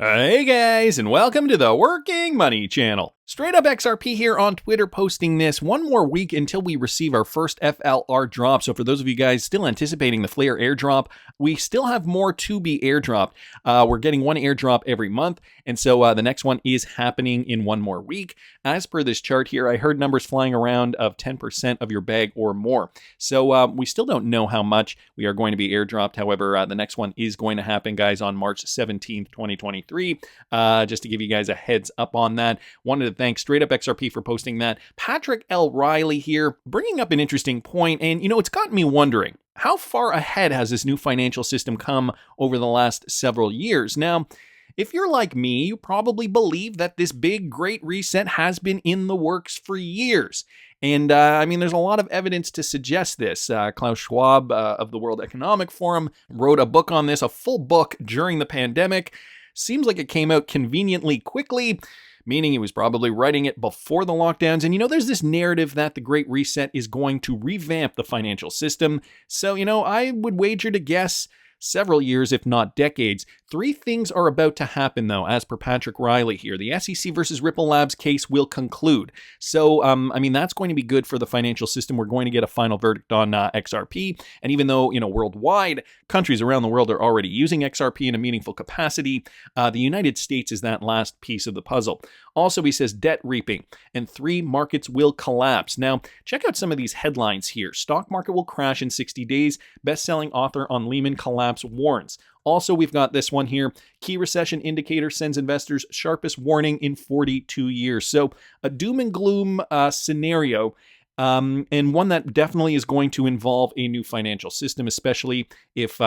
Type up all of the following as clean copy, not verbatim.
Hey guys, and welcome to the Working Money Channel. Straight up XRP here on Twitter posting this one more week until we receive our first FLR drop. So for those of you guys still anticipating the Flare airdrop, we still have more to be airdropped. We're getting one airdrop every month, and so the next one is happening in one more week. As per this chart here, I heard numbers flying around of 10% of your bag or more. So we still don't know how much we are going to be airdropped. However, the next one is going to happen, guys, on March 17th, 2023. Just to give you guys a heads up on that. Wanted to thank Straight Up XRP for posting that. Patrick L. Riley here, bringing up an interesting point, and it's gotten me wondering, how far ahead has this new financial system come over the last several years? Now, if you're like me, you probably believe that this big great reset has been in the works for years. And there's a lot of evidence to suggest this. Klaus Schwab of the World Economic Forum wrote a book on this, a full book during the pandemic. Seems like it came out conveniently quickly, meaning he was probably writing it before the lockdowns. And there's this narrative that the Great Reset is going to revamp the financial system. So, I would wager to guess several years, if not decades. Three things are about to happen, though, as per Patrick Riley here. The SEC versus Ripple Labs case will conclude. So, that's going to be good for the financial system. We're going to get a final verdict on XRP. And even though, worldwide, countries around the world are already using XRP in a meaningful capacity, the United States is that last piece of the puzzle. Also, he says debt reaping, and 3 markets will collapse. Now, check out some of these headlines here. Stock market will crash in 60 days. Best-selling author on Lehman collapse warns. Also, we've got this one here. Key recession indicator sends investors sharpest warning in 42 years. So a doom and gloom scenario, and one that definitely is going to involve a new financial system, especially if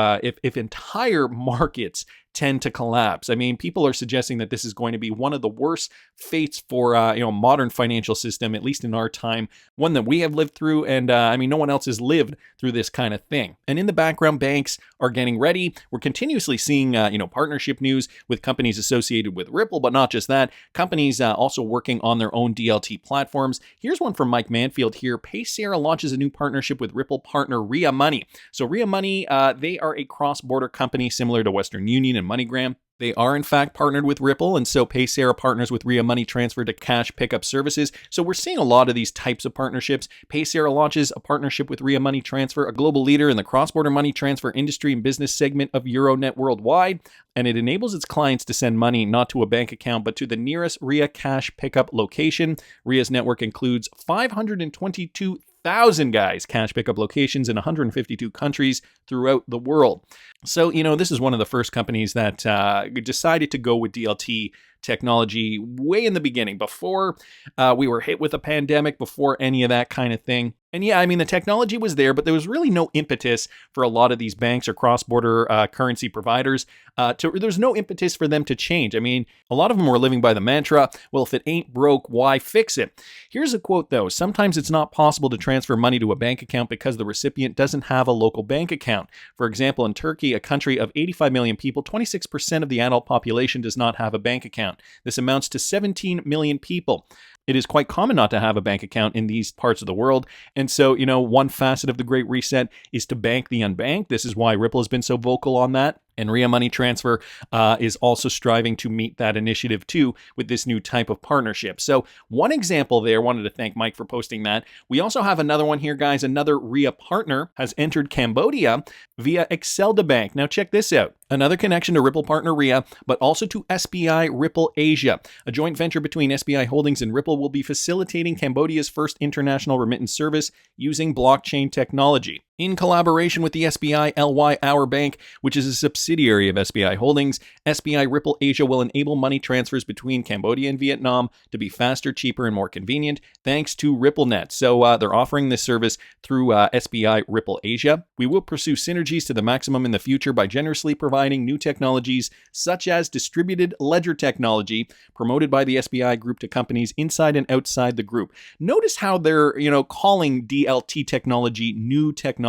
entire markets tend to collapse. People are suggesting that this is going to be one of the worst fates for modern financial system, at least in our time, one that we have lived through, and no one else has lived through this kind of thing. And in the background, banks are getting ready. We're continuously seeing partnership news with companies associated with Ripple, but not just that. Companies also working on their own DLT platforms. Here's one from Mike Manfield here. Paysera launches a new partnership with Ripple partner Ria Money. So Ria Money, they are a cross-border company similar to Western Union and MoneyGram. They are, in fact, partnered with Ripple, and so Paysera partners with Ria Money Transfer to cash pickup services. So we're seeing a lot of these types of partnerships. Paysera launches a partnership with Ria Money Transfer, a global leader in the cross-border money transfer industry and business segment of Euronet worldwide, and it enables its clients to send money not to a bank account, but to the nearest Ria cash pickup location. Ria's network includes 522,000 cash pickup locations in 152 countries throughout the world. So, this is one of the first companies that decided to go with DLT technology way in the beginning, before we were hit with a pandemic, before any of that kind of thing. And yeah, the technology was there, but there was really no impetus for a lot of these banks or cross-border currency providers. There's no impetus for them to change. A lot of them were living by the mantra, well, if it ain't broke, why fix it? Here's a quote, though. Sometimes it's not possible to transfer money to a bank account because the recipient doesn't have a local bank account. For example, in Turkey, a country of 85 million people, 26% of the adult population does not have a bank account. This amounts to 17 million people. It is quite common not to have a bank account in these parts of the world. And so, one facet of the Great Reset is to bank the unbanked. This is why Ripple has been so vocal on that. And Ria Money Transfer is also striving to meet that initiative too with this new type of partnership. So one example there, wanted to thank Mike for posting that. We also have another one here, guys. Another Ria partner has entered Cambodia via Excelda Bank. Now check this out. Another connection to Ripple partner Ria, but also to SBI Ripple Asia. A joint venture between SBI Holdings and Ripple will be facilitating Cambodia's first international remittance service using blockchain technology. In collaboration with the SBI LY Our Bank, which is a subsidiary of SBI Holdings, SBI Ripple Asia will enable money transfers between Cambodia and Vietnam to be faster, cheaper, and more convenient, thanks to RippleNet. So they're offering this service through SBI Ripple Asia. We will pursue synergies to the maximum in the future by generously providing new technologies such as distributed ledger technology promoted by the SBI Group to companies inside and outside the group. Notice how they're, calling DLT technology new technology.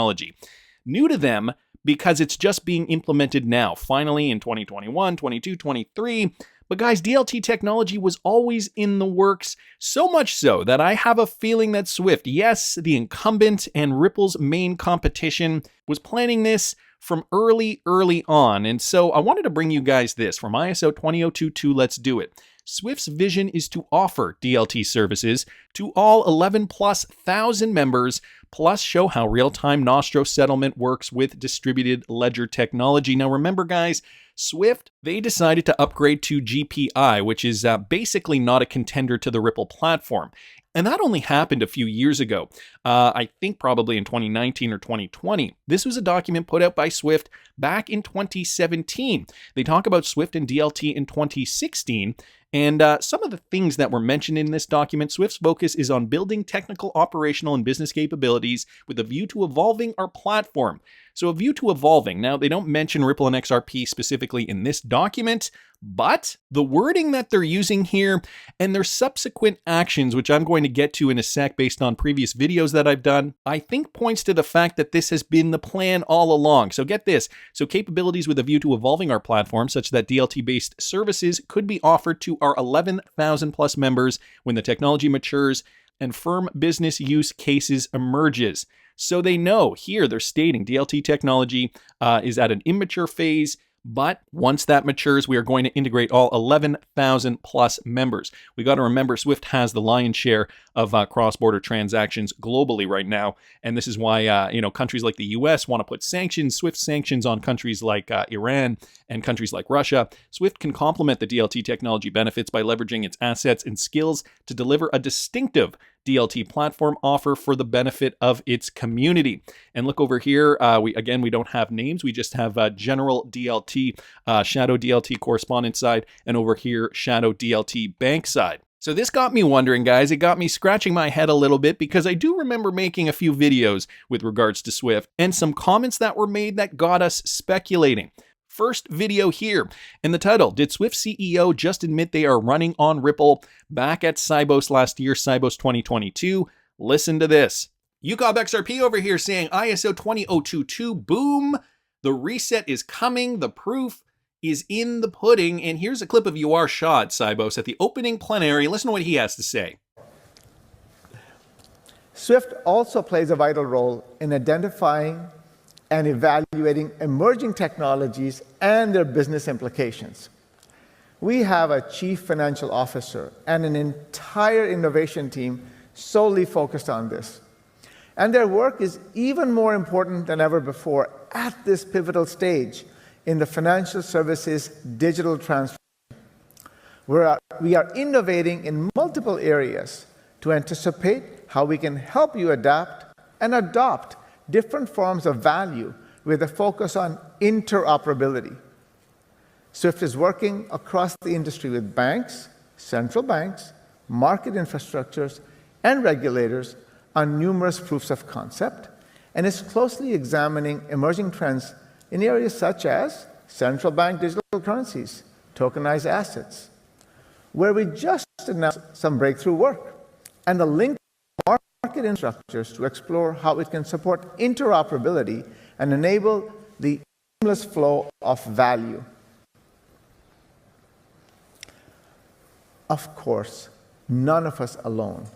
New to them because it's just being implemented now, finally in 2021, 22, 23. But guys, DLT technology was always in the works, so much so that I have a feeling that Swift, yes, the incumbent and Ripple's main competition, was planning this from early on. And so I wanted to bring you guys this from ISO 20022. Let's do it. Swift's vision is to offer DLT services to all 11,000+ members, plus show how real-time Nostro settlement works with distributed ledger technology. Now remember, guys, Swift, they decided to upgrade to GPI, which is basically not a contender to the Ripple platform. And that only happened a few years ago. I think probably in 2019 or 2020. This was a document put out by Swift back in 2017. They talk about Swift and DLT in 2016. And some of the things that were mentioned in this document, Swift's focus is on building technical, operational, and business capabilities with a view to evolving our platform. So a view to evolving. Now, they don't mention Ripple and XRP specifically in this document, but the wording that they're using here and their subsequent actions, which I'm going to get to in a sec based on previous videos that I've done, I think points to the fact that this has been the plan all along. So get this. So capabilities with a view to evolving our platform such that DLT-based services could be offered to our 11,000+ members when the technology matures and firm business use cases emerges. So they know here they're stating DLT technology is at an immature phase, but once that matures, we are going to integrate all 11,000+ members. We got to remember Swift has the lion's share of cross-border transactions globally right now, and this is why countries like the U.S. want to put Swift sanctions on countries like Iran and countries like Russia. Swift can complement the DLT technology benefits by leveraging its assets and skills to deliver a distinctive DLT platform offer for the benefit of its community. And look over here, we don't have names, we just have general DLT, shadow DLT correspondent side, and over here, shadow DLT bank side. So this got me wondering, guys, it got me scratching my head a little bit because I do remember making a few videos with regards to Swift and some comments that were made that got us speculating. First video here, and the title, did Swift CEO just admit they are running on Ripple back at Sibos last year, Sibos 2022? Listen to this. UCOB XRP over here saying ISO 20022, boom, the reset is coming, the proof is in the pudding, and here's a clip of UR Shah at Sibos at the opening plenary. Listen to what he has to say. Swift also plays a vital role in identifying and evaluating emerging technologies and their business implications. We have a chief financial officer and an entire innovation team solely focused on this. And their work is even more important than ever before at this pivotal stage in the financial services digital transformation. We are innovating in multiple areas to anticipate how we can help you adapt and adopt different forms of value with a focus on interoperability. Swift is working across the industry with banks, central banks, market infrastructures, and regulators on numerous proofs of concept, and is closely examining emerging trends in areas such as central bank digital currencies, tokenized assets, where we just announced some breakthrough work, and a link to market infrastructures to explore how it can support interoperability and enable the seamless flow of value. Of course, none of us alone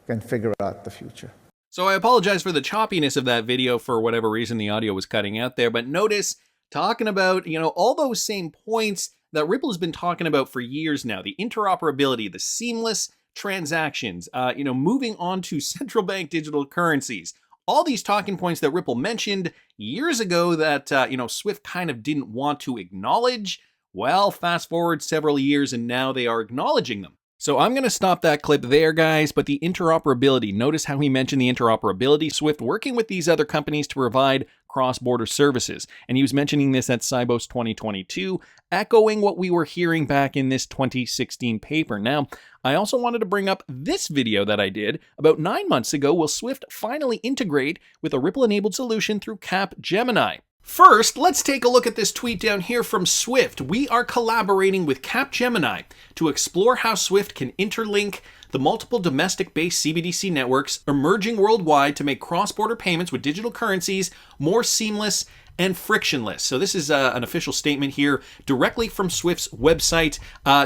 can figure out the future. So I apologize for the choppiness of that video. For whatever reason, the audio was cutting out there. But notice, talking about, all those same points that Ripple has been talking about for years now. The interoperability, the seamless transactions, moving on to central bank digital currencies. All these talking points that Ripple mentioned years ago that, Swift kind of didn't want to acknowledge. Well, fast forward several years and now they are acknowledging them. So I'm going to stop that clip there, guys, but the interoperability, notice how he mentioned the interoperability, Swift working with these other companies to provide cross-border services. And he was mentioning this at Sibos 2022, echoing what we were hearing back in this 2016 paper. Now, I also wanted to bring up this video that I did about 9 months ago. Will Swift finally integrate with a Ripple-enabled solution through Capgemini? First, let's take a look at this tweet down here from Swift. We are collaborating with Capgemini to explore how Swift can interlink the multiple domestic-based CBDC networks emerging worldwide to make cross-border payments with digital currencies more seamless and frictionless. So this is an official statement here directly from Swift's website,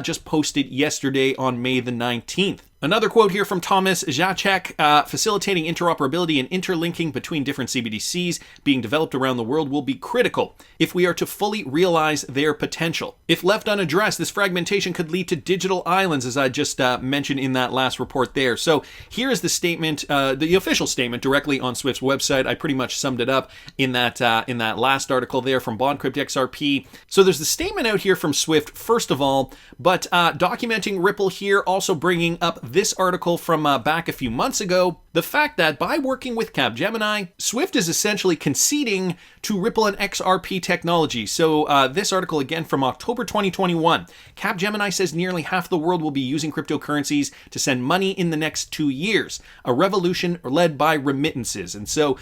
just posted yesterday on May the 19th. Another quote here from Thomas Jacek, facilitating interoperability and interlinking between different CBDCs being developed around the world will be critical if we are to fully realize their potential. If left unaddressed, this fragmentation could lead to digital islands, as I just mentioned in that last report there. So here is the statement, the official statement directly on Swift's website. I pretty much summed it up in that last article there from BondCrypt XRP. So there's the statement out here from Swift, first of all, but documenting Ripple here, also bringing up this article from back a few months ago, the fact that by working with Capgemini, Swift is essentially conceding to Ripple and XRP technology. So this article again from October 2021, Capgemini says nearly half the world will be using cryptocurrencies to send money in the next 2 years, a revolution led by remittances. And so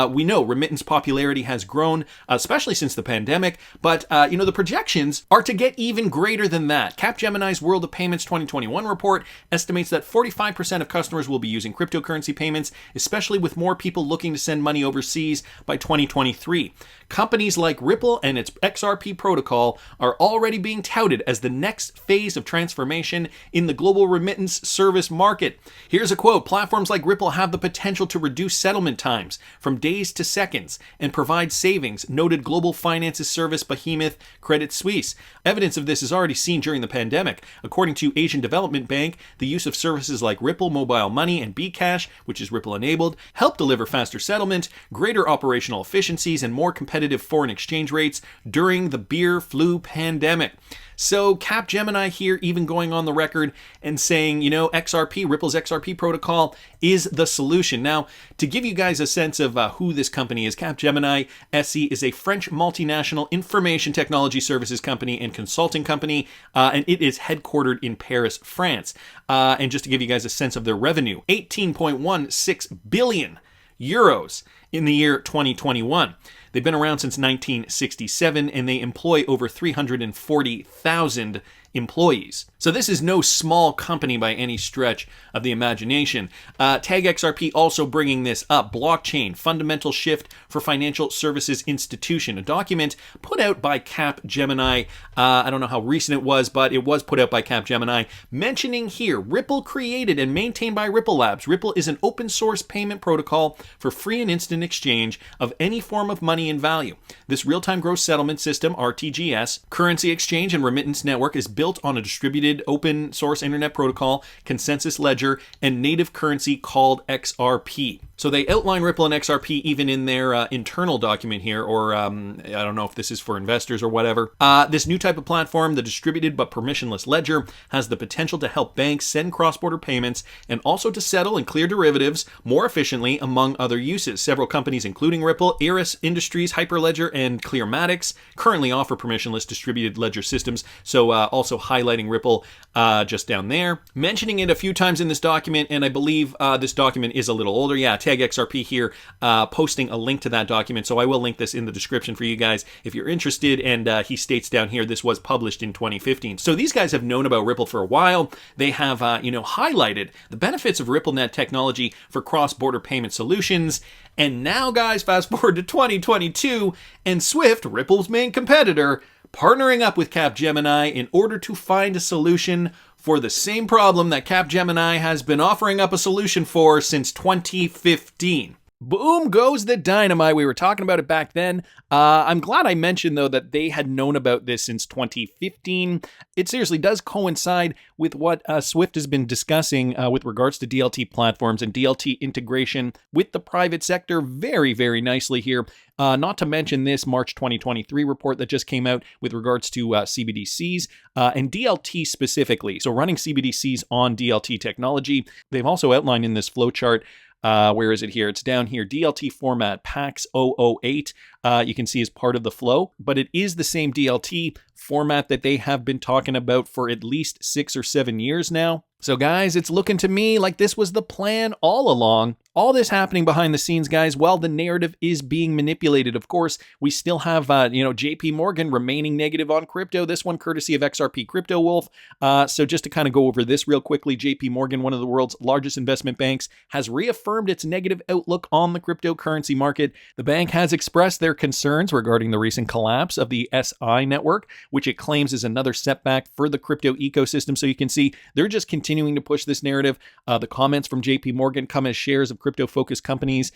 we know remittance popularity has grown, especially since the pandemic, but the projections are to get even greater than that. Capgemini's World of Payments 2021 report estimates that 45% of customers will be using cryptocurrency payments, especially with more people looking to send money overseas by 2023. Companies like Ripple and its XRP protocol are already being touted as the next phase of transformation in the global remittance service market. Here's a quote: "Platforms like Ripple have the potential to reduce settlement times from days to seconds and provide savings," noted global finances service behemoth Credit Suisse. Evidence of this is already seen during the pandemic. According to Asian Development Bank, the use of services like Ripple Mobile Money and Bcash, which is Ripple enabled, help deliver faster settlement, greater operational efficiencies, and more competitive foreign exchange rates during the beer flu pandemic. So Capgemini here even going on the record and saying, XRP, Ripple's XRP protocol is the solution. Now, to give you guys a sense of who this company is, Capgemini SE is a French multinational information technology services company and consulting company, and it is headquartered in Paris, France. And just to give you guys a sense of their revenue, 18.16 billion euros in the year 2021. They've been around since 1967, and they employ over 340,000 employees. So this is no small company by any stretch of the imagination. Tag XRP also bringing this up. Blockchain, fundamental shift for financial services institution. A document put out by Capgemini. I don't know how recent it was, but it was put out by Capgemini. Mentioning here, Ripple created and maintained by Ripple Labs. Ripple is an open source payment protocol for free and instant exchange of any form of money and value. This real-time gross settlement system, RTGS, currency exchange and remittance network is built on a distributed open source internet protocol, consensus ledger, and native currency called XRP. So they outline Ripple and XRP even in their internal document here, or I don't know if this is for investors or whatever. This new type of platform, the distributed but permissionless ledger, has the potential to help banks send cross-border payments and also to settle and clear derivatives more efficiently, among other uses. Several companies, including Ripple, Iris Industries, Hyperledger, and Clearmatics, currently offer permissionless distributed ledger systems, so also highlighting Ripple just down there. Mentioning it a few times in this document, and I believe this document is a little older. Yeah, Tag XRP here posting a link to that document, so I will link this in the description for you guys if you're interested. And he states down here this was published in 2015. So these guys have known about Ripple for a while. They have highlighted the benefits of RippleNet technology for cross-border payment solutions. And now, guys, fast forward to 2022, and Swift, Ripple's main competitor, partnering up with Capgemini in order to find a solution for the same problem that Capgemini has been offering up a solution for since 2015. Boom goes the dynamite. We were talking about it back then. I'm glad I mentioned, though, that they had known about this since 2015. It seriously does coincide with what Swift has been discussing with regards to DLT platforms and DLT integration with the private sector very, very nicely here. Not to mention this March 2023 report that just came out with regards to CBDCs and DLT specifically. So running CBDCs on DLT technology. They've also outlined in this flowchart, where is it here? It's down here, DLT format, PAX 008. You can see as part of the flow, but it is the same DLT format that they have been talking about for at least 6 or 7 years now. So guys, it's looking to me like this was the plan all along. All this happening behind the scenes, guys, while the narrative is being manipulated. Of course, we still have, JPMorgan remaining negative on crypto. This one courtesy of XRP Crypto Wolf. So just to kind of go over this real quickly, JPMorgan, one of the world's largest investment banks, has reaffirmed its negative outlook on the cryptocurrency market. The bank has expressed their concerns regarding the recent collapse of the SI network, which it claims is another setback for the crypto ecosystem. So you can see they're just continuing continuing to push this narrative. The comments from JPMorgan come as shares of crypto-focused companies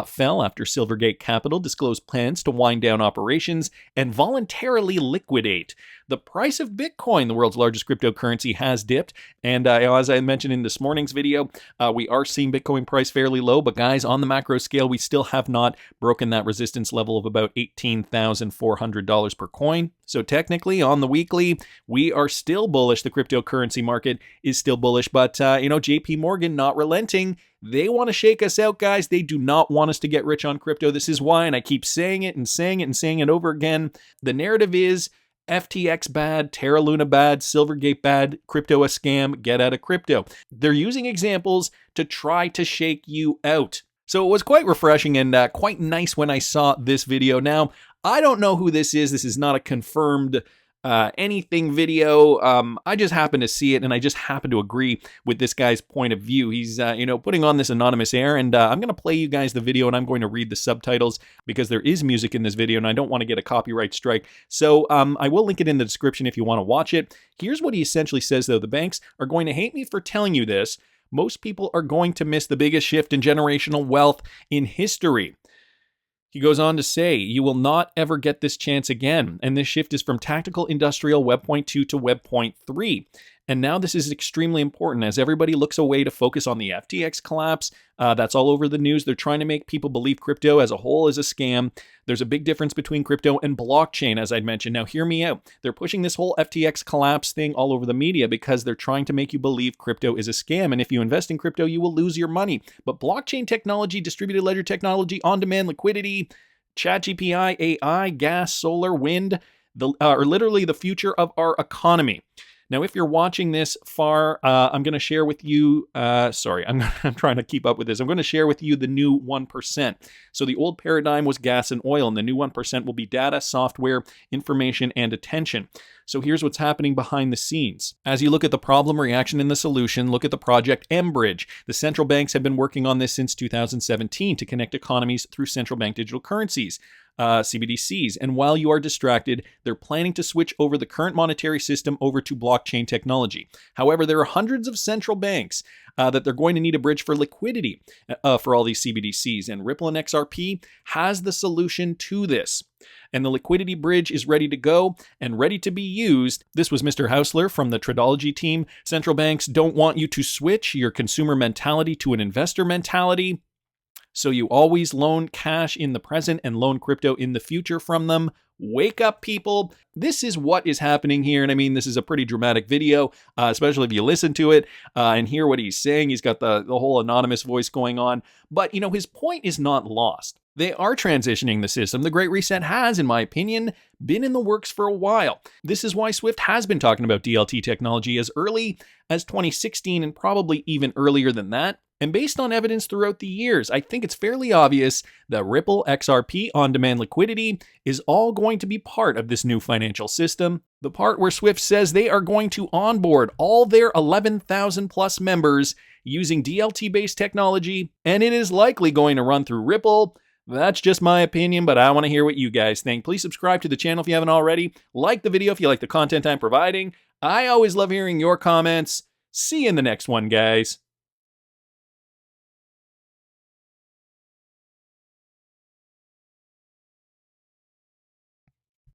fell after Silvergate Capital disclosed plans to wind down operations and voluntarily liquidate. The price of Bitcoin, the world's largest cryptocurrency, has dipped. And as I mentioned in this morning's video, we are seeing Bitcoin price fairly low. But guys, on the macro scale, we still have not broken that resistance level of about $18,400 per coin. So technically, on the weekly, we are still bullish. The cryptocurrency market is still bullish. But, JPMorgan not relenting. They want to shake us out, guys. They do not want us to get rich on crypto. This is why, and I keep saying it and saying it and saying it over again. The narrative is FTX bad, Terra Luna bad, Silvergate bad, crypto a scam, get out of crypto. They're using examples to try to shake you out. So it was quite refreshing and quite nice when I saw this video. Now, I don't know who this is. This is not a confirmed anything video. I just happen to see it and I just happen to agree with this guy's point of view. He's, putting on this anonymous air, and I'm going to play you guys the video and I'm going to read the subtitles because there is music in this video and I don't want to get a copyright strike. So I will link it in the description if you want to watch it. Here's what he essentially says, though. The banks are going to hate me for telling you this. Most people are going to miss the biggest shift in generational wealth in history. He goes on to say, you will not ever get this chance again. And this shift is from tactical industrial Web.2 to Web.3. And now this is extremely important as everybody looks away to focus on the FTX collapse. That's all over the news. They're trying to make people believe crypto as a whole is a scam. There's a big difference between crypto and blockchain, as I'd mentioned. Now, hear me out. They're pushing this whole FTX collapse thing all over the media because they're trying to make you believe crypto is a scam. And if you invest in crypto, you will lose your money. But blockchain technology, distributed ledger technology, on-demand liquidity, ChatGPT, AI, gas, solar, wind, are literally the future of our economy. Now, if you're watching this far, I'm going to share with you, I'm trying to keep up with this. I'm going to share with you the new 1%. So the old paradigm was gas and oil, and the new 1% will be data, software, information, and attention. So here's what's happening behind the scenes. As you look at the problem, reaction, and the solution, look at the project mBridge. The central banks have been working on this since 2017 to connect economies through central bank digital currencies. CBDCs. And while you are distracted, they're planning to switch over the current monetary system over to blockchain technology. However, there are hundreds of central banks that they're going to need a bridge for liquidity for all these CBDCs. And Ripple and XRP has the solution to this. And the liquidity bridge is ready to go and ready to be used. This was Mr. Hausler from the Tradology team. Central banks don't want you to switch your consumer mentality to an investor mentality. So you always loan cash in the present and loan crypto in the future from them. Wake up, people. This is what is happening here. And I mean, this is a pretty dramatic video, especially if you listen to it and hear what he's saying. He's got the whole anonymous voice going on. But, his point is not lost. They are transitioning the system. The Great Reset has, in my opinion, been in the works for a while. This is why Swift has been talking about DLT technology as early as 2016 and probably even earlier than that. And based on evidence throughout the years, I think it's fairly obvious that Ripple, XRP, on-demand liquidity is all going to be part of this new financial system. The part where Swift says they are going to onboard all their 11,000 plus members using DLT-based technology, and it is likely going to run through Ripple. That's just my opinion, but I want to hear what you guys think. Please subscribe to the channel if you haven't already. Like the video if you like the content I'm providing. I always love hearing your comments. See you in the next one, guys.